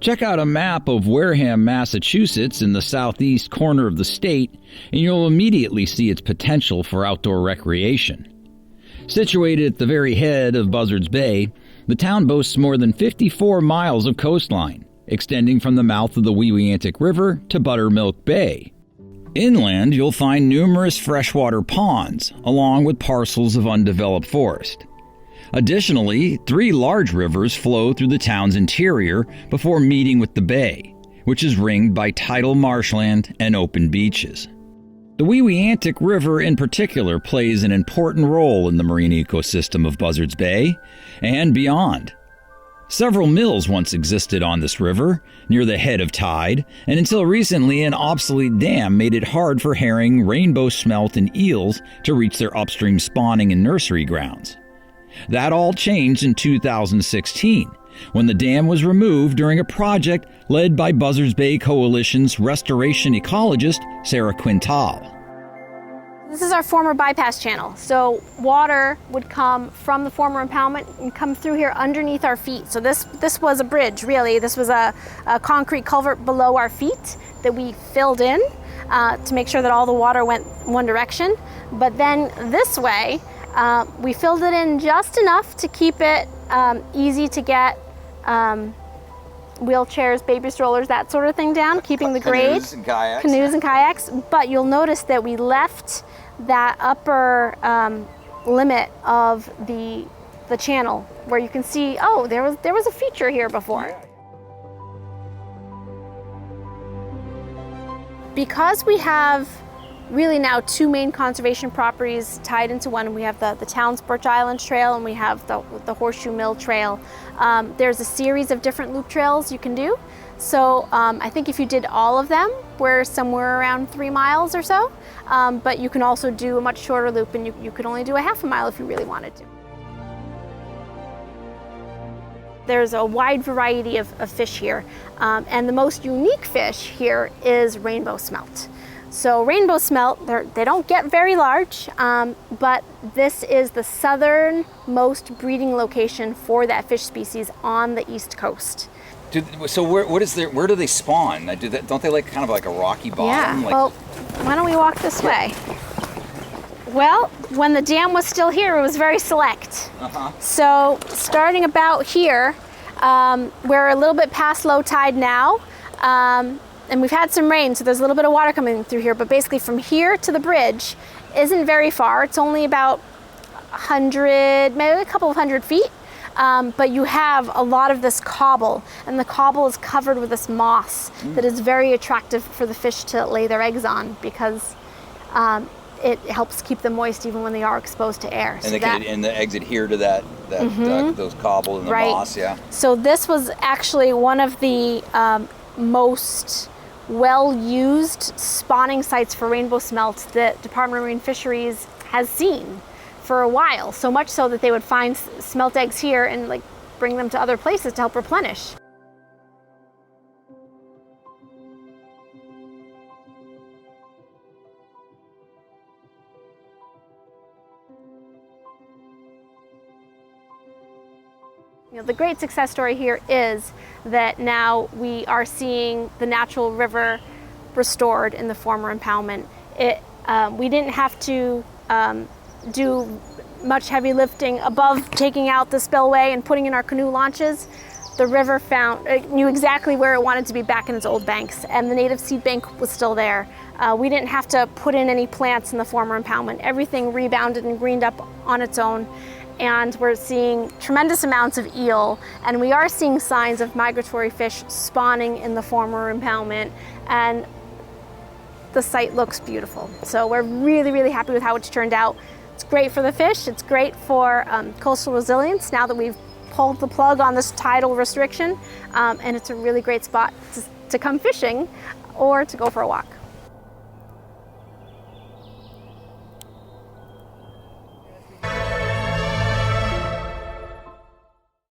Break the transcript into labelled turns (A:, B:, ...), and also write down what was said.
A: Check out a map of Wareham, Massachusetts in the southeast corner of the state, and you'll immediately see its potential for outdoor recreation. Situated at the very head of Buzzards Bay, the town boasts more than 54 miles of coastline, extending from the mouth of the Weweantic River to Buttermilk Bay. Inland, you'll find numerous freshwater ponds, along with parcels of undeveloped forest. Additionally, 3 large rivers flow through the town's interior before meeting with the bay, which is ringed by tidal marshland and open beaches. The Weweantic River in particular plays an important role in the marine ecosystem of Buzzards Bay and beyond. Several mills once existed on this river, near the head of tide, and until recently an obsolete dam made it hard for herring, rainbow smelt, and eels to reach their upstream spawning and nursery grounds. That all changed in 2016, when the dam was removed during a project led by Buzzards Bay Coalition's restoration ecologist, Sarah Quintal.
B: This is our former bypass channel. So water would come from the former impoundment and come through here underneath our feet. So this was a bridge, really. This was a concrete culvert below our feet that we filled in to make sure that all the water went one direction. But then this way, we filled it in just enough to keep it easy to get wheelchairs, baby strollers, that sort of thing down, keeping the grade.
C: Canoes and kayaks.
B: Canoes and kayaks. But you'll notice that we left that upper limit of the channel where you can see, oh, there was a feature here before.
C: Yeah.
B: Because we have really now 2 main conservation properties tied into one. We have the town's Birch Island Trail and we have the Horseshoe Mill Trail. There's a series of different loop trails you can do. So I think if you did all of them, we're somewhere around 3 miles or so. But you can also do a much shorter loop, and you could only do a half a mile if you really wanted to. There's a wide variety of fish here. And the most unique fish here is rainbow smelt. So rainbow smelt, they don't get very large, but this is the southernmost breeding location for that fish species on the East Coast.
C: So where do they spawn? Don't they like kind of like a rocky bottom?
B: Yeah, well, why don't we walk this way? Well, when the dam was still here, it was very select. So starting about here, we're a little bit past low tide now, and we've had some rain, so there's a little bit of water coming through here, but basically from here to the bridge isn't very far. It's only about 100, maybe a couple of 100 feet. But you have a lot of this cobble, and the cobble is covered with this moss that is very attractive for the fish to lay their eggs on, because it helps keep them moist even when they are exposed to air.
C: And the eggs adhere to those cobble and the moss, yeah.
B: So this was actually one of the most well-used spawning sites for rainbow smelt that Department of Marine Fisheries has seen for a while, so much so that they would find smelt eggs here and like bring them to other places to help replenish. You know, the great success story here is that now we are seeing the natural river restored in the former impoundment. We didn't have to do much heavy lifting above taking out the spillway and putting in our canoe launches. The river knew exactly where it wanted to be back in its old banks, and the native seed bank was still there. We didn't have to put in any plants in the former impoundment. Everything rebounded and greened up on its own. And we're seeing tremendous amounts of eel, and we are seeing signs of migratory fish spawning in the former impoundment, and the site looks beautiful. So we're really, really happy with how it's turned out. It's great for the fish, it's great for coastal resilience now that we've pulled the plug on this tidal restriction, and it's a really great spot to come fishing or to go for a walk.